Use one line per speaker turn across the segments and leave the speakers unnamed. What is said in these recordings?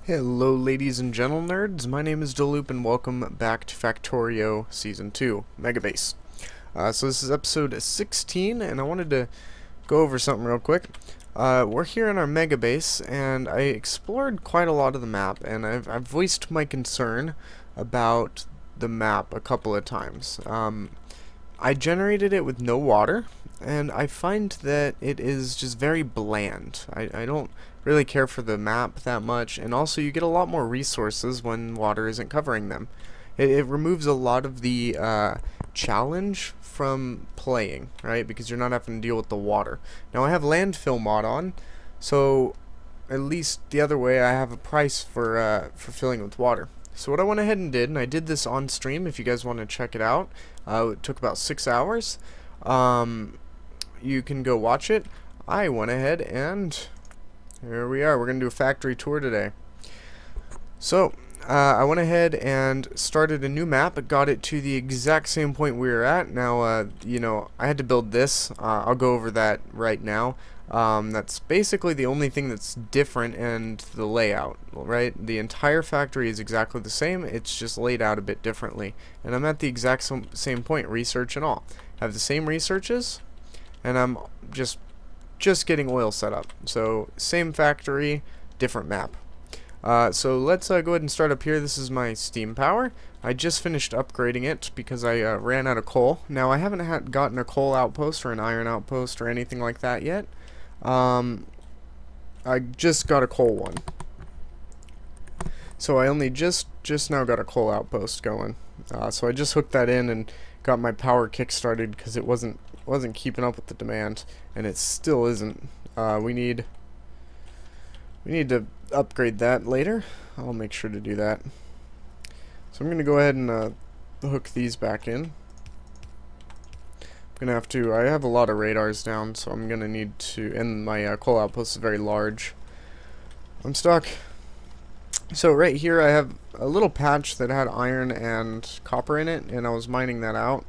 Hello ladies and gentle nerds, my name is Dylloop and welcome back to Factorio Season 2, Megabase. So this is episode 16 and I wanted to go over something real quick. We're here in our Megabase and I explored quite a lot of the map and I've voiced my concern about the map a couple of times. I generated it with no water and I find that it is just very bland. I don't really care for the map that much, and also you get a lot more resources when water isn't covering them. It removes a lot of the challenge from playing, right? Because you're not having to deal with the water. Now I have landfill mod on, so at least the other way I have a price for filling with water. So what I went ahead and did, and I did this on stream if you guys want to check it out. It took about 6 hours. You can go watch it. I went ahead and here we are. We're going to do a factory tour today. So, I went ahead and started a new map. Got it to the exact same point we were at. Now, you know, I had to build this. I'll go over that right now. That's basically the only thing that's different, and the layout, right? The entire factory is exactly the same. It's just laid out a bit differently. And I'm at the exact same point, research and all. I have the same researches, and I'm just getting oil set up. So same factory, different map. So let's go ahead and start up here. This is my steam power. I just finished upgrading it because I ran out of coal. Now I haven't gotten a coal outpost or an iron outpost or anything like that yet. I just got a coal one. So I only just now got a coal outpost going. So I just hooked that in and got my power kick started because it wasn't keeping up with the demand, and it still isn't. We need to upgrade that later. I'll make sure to do that. So I'm gonna go ahead and hook these back in. I'm gonna have to. I have a lot of radars down, so I'm gonna need to. And my coal outpost is very large. I'm stuck. So right here I have a little patch that had iron and copper in it, and I was mining that out.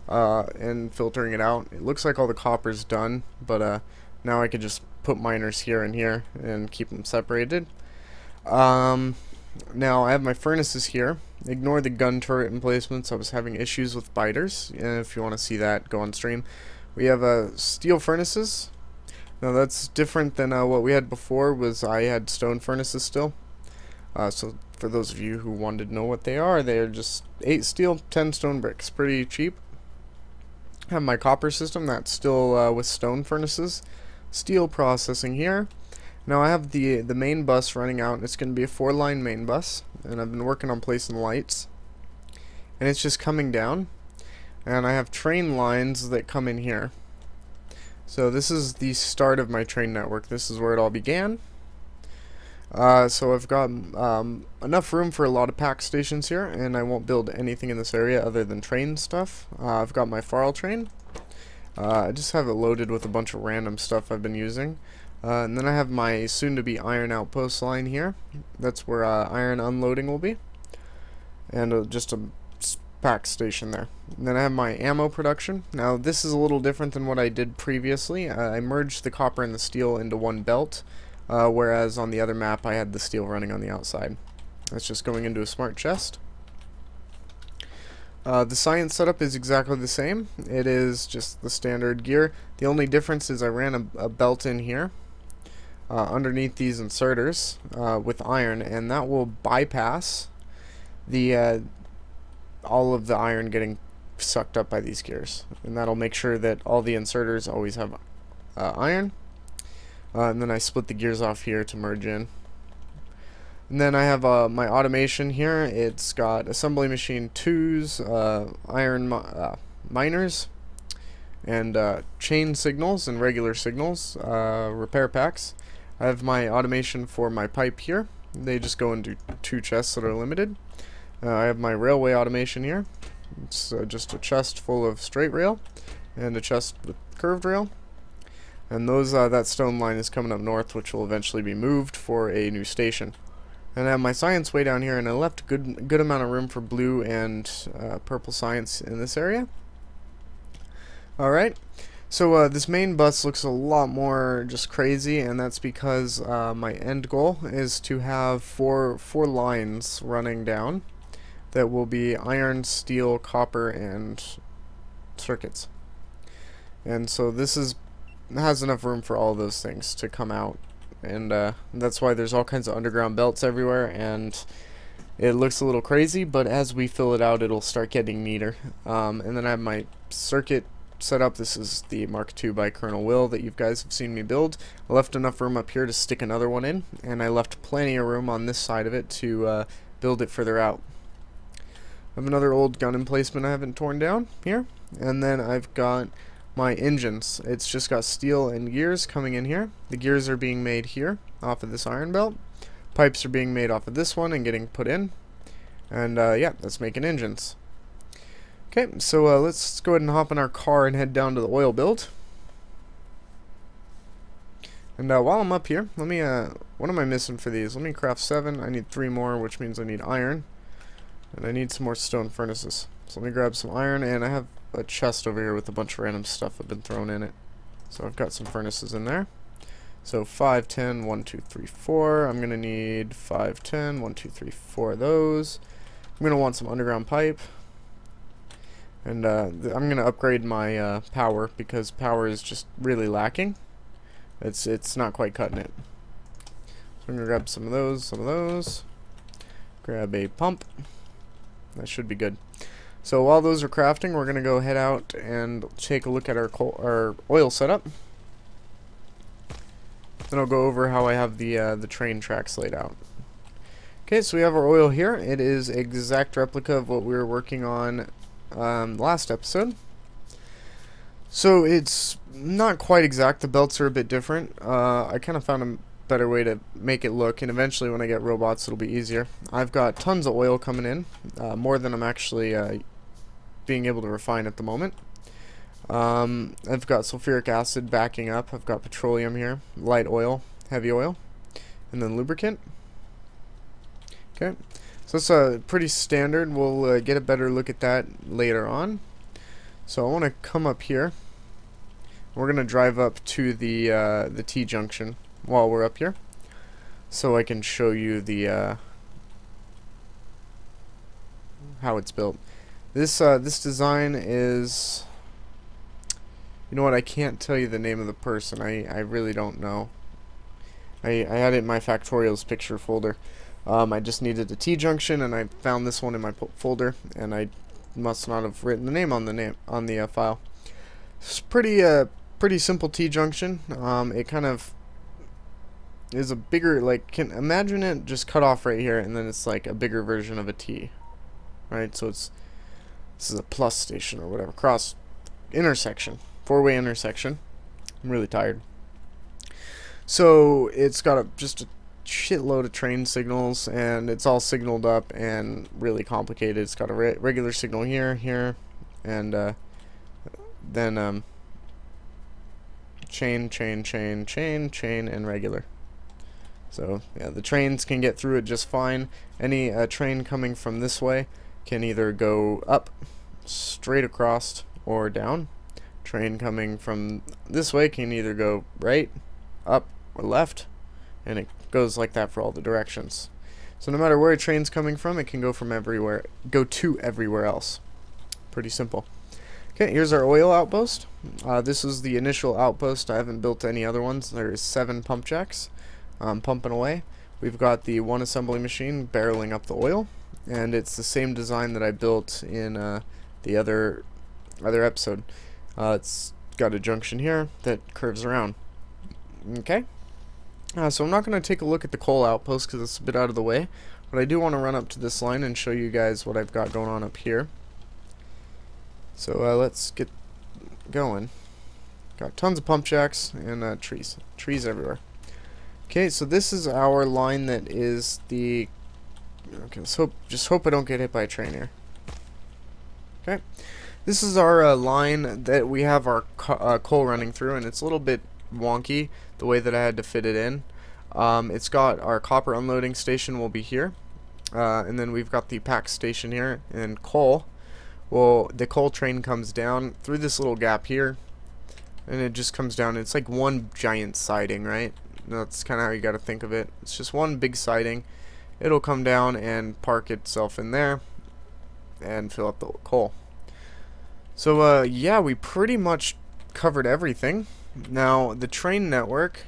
And filtering it out. It looks like all the copper's done, but now I could just put miners here and here and keep them separated. Now I have my furnaces here. Ignore the gun turret emplacements. I was having issues with biters, and if you want to see that, go on stream. We have steel furnaces. Now that's different than what we had before. Was I had stone furnaces still. So for those of you who wanted to know what they are just 8 steel, 10 stone bricks. Pretty cheap. Have my copper system that's still with stone furnaces. Steel processing here. Now I have the main bus running out. It's going to be a 4-line main bus, and I've been working on placing lights, and it's just coming down. And I have train lines that come in here. So this is the start of my train network. This is where it all began. So I've got enough room for a lot of pack stations here, and I won't build anything in this area other than train stuff. I've got my Farl train. I just have it loaded with a bunch of random stuff I've been using. And then I have my soon-to-be iron outpost line here. That's where iron unloading will be. And just a pack station there. And then I have my ammo production. Now this is a little different than what I did previously. I merged the copper and the steel into one belt. Whereas on the other map I had the steel running on the outside. That's just going into a smart chest. The science setup is exactly the same. It is just the standard gear. The only difference is I ran a belt in here underneath these inserters with iron, and that will bypass the all of the iron getting sucked up by these gears, and that'll make sure that all the inserters always have iron. And then I split the gears off here to merge in. And then I have my automation here. It's got assembly machine 2s, iron miners, and chain signals and regular signals, repair packs. I have my automation for my pipe here. They just go into 2 chests that are limited. I have my railway automation here. It's just a chest full of straight rail and a chest with curved rail. And those that stone line is coming up north, which will eventually be moved for a new station. And I have my science way down here, and I left a good amount of room for blue and purple science in this area. Alright, So this main bus looks a lot more just crazy, and that's because my end goal is to have four lines running down that will be iron, steel, copper, and circuits. And so this has enough room for all those things to come out, and that's why there's all kinds of underground belts everywhere, and it looks a little crazy, but as we fill it out, it'll start getting neater. And then I have my circuit set up. This is the Mark II by Colonel Will that you guys have seen me build. I left enough room up here to stick another one in, and I left plenty of room on this side of it to build it further out. I have another old gun emplacement I haven't torn down here, and then I've got my engines. It's just got steel and gears coming in here. The gears are being made here off of this iron belt. Pipes are being made off of this one and getting put in, and yeah, that's making engines. Okay, so let's go ahead and hop in our car and head down to the oil build. And while I'm up here, let me, what am I missing for these? Let me craft 7. I need 3 more, which means I need iron. And I need some more stone furnaces. So let me grab some iron, and I have a chest over here with a bunch of random stuff I've been thrown in it. So I've got some furnaces in there. So 5, 10, 1, 2, 3, 4. I'm going to need 5, 10, 1, 2, 3, 4 of those. I'm going to want some underground pipe. And I'm going to upgrade my power, because power is just really lacking. It's not quite cutting it. So I'm going to grab some of those. Grab a pump. That should be good. So while those are crafting, we're going to go head out and take a look at our oil setup. Then I'll go over how I have the train tracks laid out. Okay, so we have our oil here. It is an exact replica of what we were working on last episode. So it's not quite exact. The belts are a bit different. I kind of found a better way to make it look, and eventually when I get robots it'll be easier. I've got tons of oil coming in, more than I'm actually being able to refine at the moment. I've got sulfuric acid backing up. I've got petroleum here, light oil, heavy oil, and then lubricant. Okay, so it's pretty standard. We'll get a better look at that later on. So I want to come up here. We're going to drive up to the T-junction while we're up here, so I can show you the how it's built. This design is, you know what, I can't tell you the name of the person. I really don't know. I had it in my Factorio's picture folder. I just needed a T-junction, and I found this one in my folder, and I must not have written the name on the file. It's pretty simple T-junction. It kind of is a bigger, like, imagine it just cut off right here, and then it's like a bigger version of a T, right? So this is a plus station or whatever, cross intersection, 4-way intersection. I'm really tired. So it's got just a shitload of train signals, and it's all signaled up and really complicated. It's got a regular signal here, and then chain, and regular. So yeah, the trains can get through it just fine. Any train coming from this way can either go up, straight across, or down. Train coming from this way can either go right, up, or left, and it goes like that for all the directions. So no matter where a train's coming from, it can go from everywhere, go to everywhere else. Pretty simple. Okay, here's our oil outpost. This is the initial outpost. I haven't built any other ones. There is 7 pump jacks pumping away. We've got the one assembly machine barreling up the oil, and it's the same design that I built in the other episode. It's got a junction here that curves around. Okay. So I'm not going to take a look at the coal outpost because it's a bit out of the way, but I do want to run up to this line and show you guys what I've got going on up here. So let's get going. Got tons of pump jacks and trees everywhere. Okay, so this is our line that is the... Okay, just hope I don't get hit by a train here. Okay, this is our line that we have our coal running through, and it's a little bit wonky the way that I had to fit it in. It's got our copper unloading station will be here, and then we've got the pack station here, and coal. Well, the coal train comes down through this little gap here, and it just comes down. It's like one giant siding, right? That's kind of how you got to think of it. It's just one big siding. It'll come down and park itself in there and fill up the coal. So yeah, we pretty much covered everything. Now the train network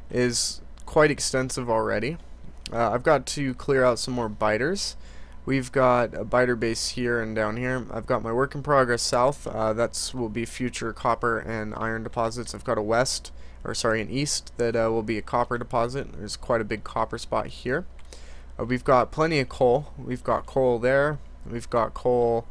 is quite extensive already. I've got to clear out some more biters. We've got a biter base here and down here. I've got my work in progress south. That's will be future copper and iron deposits. I've got a west, or sorry, an east that will be a copper deposit. There's quite a big copper spot here. We've got plenty of coal. We've got coal there. We've got coal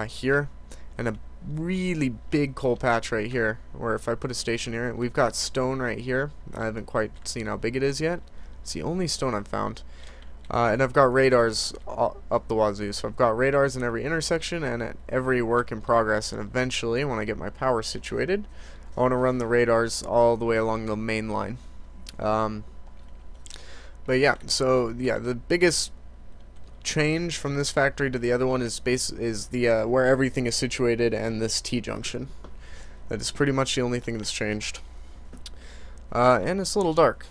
here, and a really big coal patch right here. Where if I put a station here, we've got stone right here. I haven't quite seen how big it is yet. It's the only stone I've found. And I've got radars up the wazoo. So I've got radars in every intersection and at every work in progress. And eventually, when I get my power situated, I want to run the radars all the way along the main line. But yeah, so yeah, the biggest change from this factory to the other one is the where everything is situated and this T-junction. That is pretty much the only thing that's changed. And it's a little dark.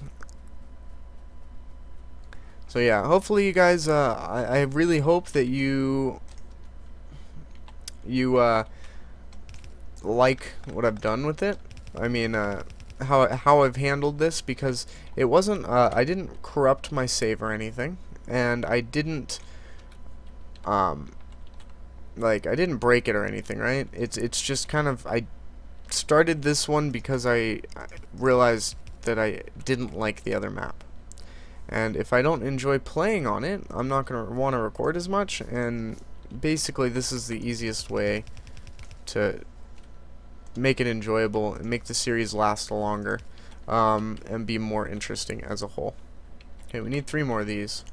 So yeah, hopefully you guys, I really hope that you like what I've done with it. I mean, how I've handled this, because it wasn't, I didn't corrupt my save or anything, and I didn't, like, I didn't break it or anything, right? It's just kind of, I started this one because I realized that I didn't like the other map. And if I don't enjoy playing on it, I'm not going to want to record as much, and basically this is the easiest way to make it enjoyable and make the series last longer, and be more interesting as a whole. Okay, we need 3 more of these.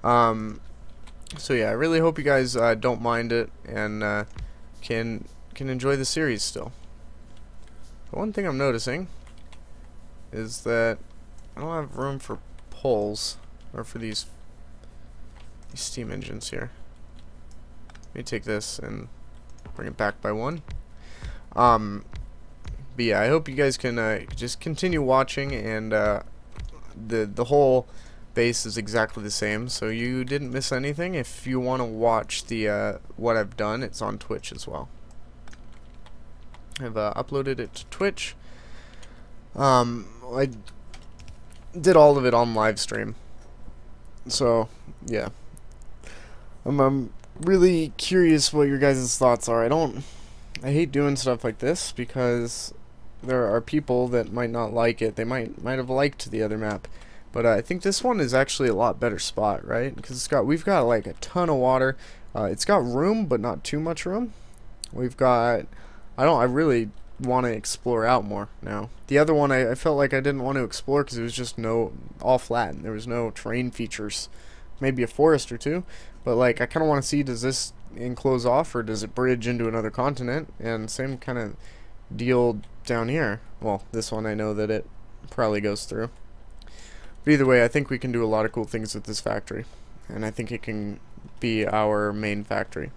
So yeah, I really hope you guys don't mind it and can enjoy the series still. The one thing I'm noticing is that I don't have room for poles, or for these steam engines here. Let me take this and bring it back by 1. But yeah, I hope you guys can just continue watching, and the whole base is exactly the same, so you didn't miss anything. If you want to watch the what I've done, it's on Twitch as well. I've uploaded it to Twitch. I did all of it on live stream, so yeah, I'm really curious what your guys' thoughts are. I hate doing stuff like this because there are people that might not like it. They might have liked the other map, but I think this one is actually a lot better spot, right? Because we've got like a ton of water. It's got room, but not too much room. We've got, I really want to explore out more now. The other one I felt like I didn't want to explore because it was just all flat, and there was no terrain features. Maybe a forest or two, but like I kind of want to see, does this enclose off or does it bridge into another continent? And same kind of deal down here. Well, this one I know that it probably goes through. But either way, I think we can do a lot of cool things with this factory, and I think it can be our main factory.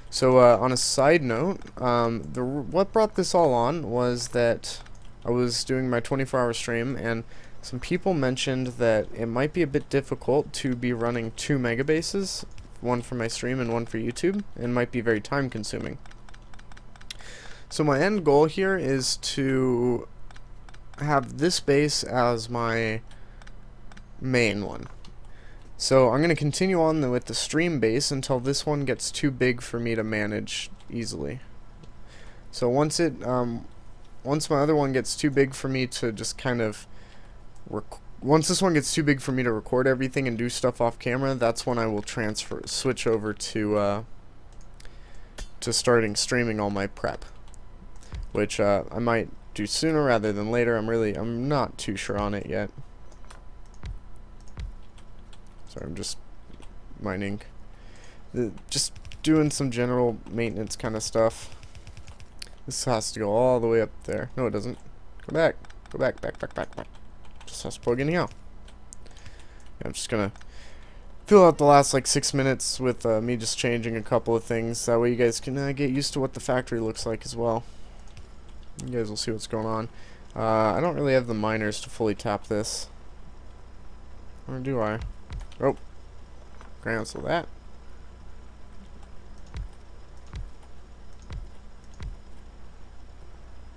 So on a side note, what brought this all on was that I was doing my 24-hour stream, and some people mentioned that it might be a bit difficult to be running 2 megabases, one for my stream and one for YouTube, and might be very time consuming. So my end goal here is to have this base as my main one. So I'm going to continue on with the stream base until this one gets too big for me to manage easily. So once my other one gets too big for me to just kind of once this one gets too big for me to record everything and do stuff off camera, that's when I will switch over to starting streaming all my prep, which I might do sooner rather than later. I'm not too sure on it yet. Sorry, I'm just mining. Just doing some general maintenance kind of stuff. This has to go all the way up there. No, it doesn't. Go back. Go back, back. Just has to plug in here. Yeah, I'm just gonna fill out the last like 6 minutes with me just changing a couple of things. That way you guys can get used to what the factory looks like as well. You guys will see what's going on. I don't really have the miners to fully tap this. Or do I? Oh. Cancel that.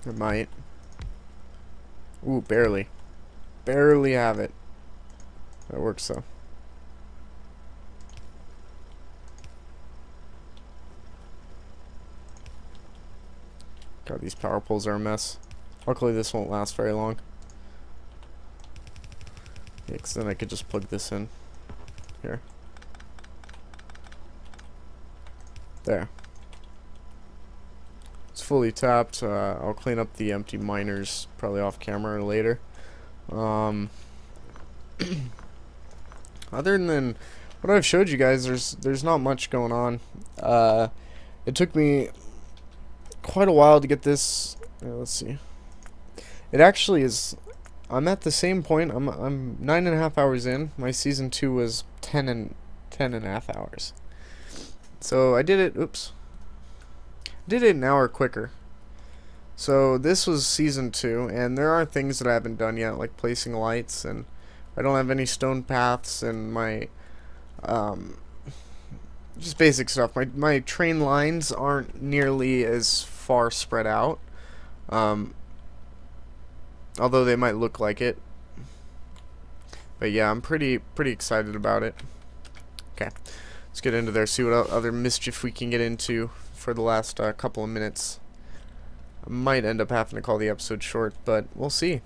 I might. Ooh, barely. Barely have it. That works though. God, these power poles are a mess. Luckily this won't last very long. Yeah, 'cause then I could just plug this in. Here. There. It's fully tapped. I'll clean up the empty miners probably off camera later. Other than what I've showed you guys, there's not much going on. It took me quite a while to get this. Let's see. It actually is. I'm at the same point. I'm 9.5 hours in. My season 2 was 10.5 hours. So I did it. Oops. Did it an hour quicker. So this was season 2, and there are things that I haven't done yet, like placing lights, and I don't have any stone paths, and my just basic stuff. My train lines aren't nearly as far spread out, although they might look like it. But yeah, I'm pretty excited about it. Okay, let's get into there. See what other mischief we can get into for the last couple of minutes. I might end up having to call the episode short, but we'll see.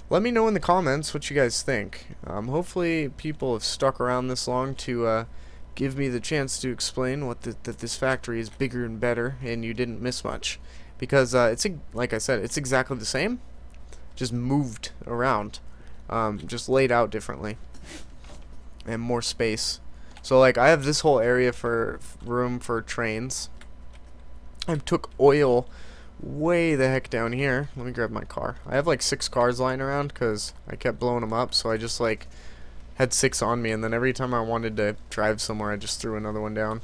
Let me know in the comments what you guys think. Hopefully people have stuck around this long to give me the chance to explain that this factory is bigger and better and you didn't miss much. Because it's like I said, it's exactly the same, just moved around, just laid out differently and more space. So like I have this whole area for room for trains. I took oil way the heck down here. Let me grab my car. I have like 6 cars lying around because I kept blowing them up, so I just like had 6 on me, and then every time I wanted to drive somewhere I just threw another one down.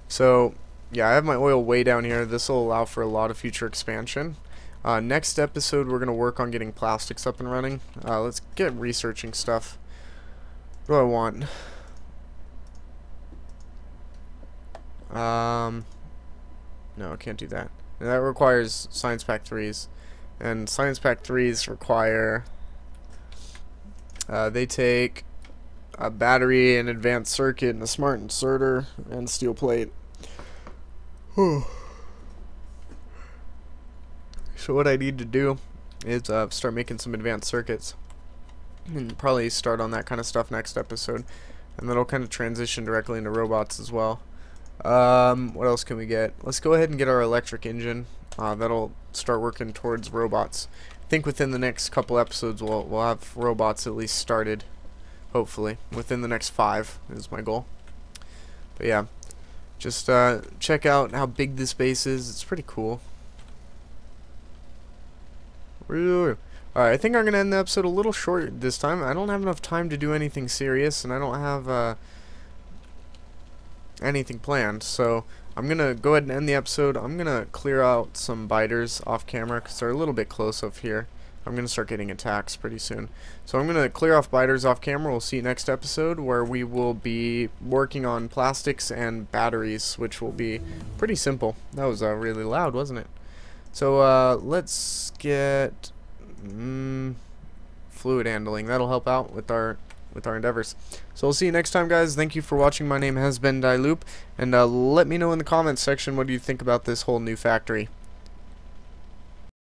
So yeah, I have my oil way down here. This will allow for a lot of future expansion. Next episode we're going to work on getting plastics up and running. Let's get researching stuff. What do I want? No, I can't do that. And that requires science pack 3s. And science pack 3s require they take a battery, an advanced circuit, and a smart inserter, and steel plate. So what I need to do is start making some advanced circuits. And probably start on that kind of stuff next episode. And then I'll kind of transition directly into robots as well. What else can we get? Let's go ahead and get our electric engine. That'll start working towards robots. I think within the next couple episodes we'll have robots at least started. Hopefully within the next 5 is my goal. But yeah, just check out how big this base is. It's pretty cool. Alright, I think I'm gonna end the episode a little short this time. I don't have enough time to do anything serious, and I don't have anything planned, so I'm gonna go ahead and end the episode. I'm gonna clear out some biters off camera because they're a little bit close up here. I'm gonna start getting attacks pretty soon, so I'm gonna clear off biters off camera. We'll see you next episode where we will be working on plastics and batteries, which will be pretty simple. That was really loud, wasn't it? So let's get fluid handling. That'll help out with our endeavors. So we'll see you next time, guys. Thank you for watching. My name has been Dylloop, and let me know in the comments section what do you think about this whole new factory.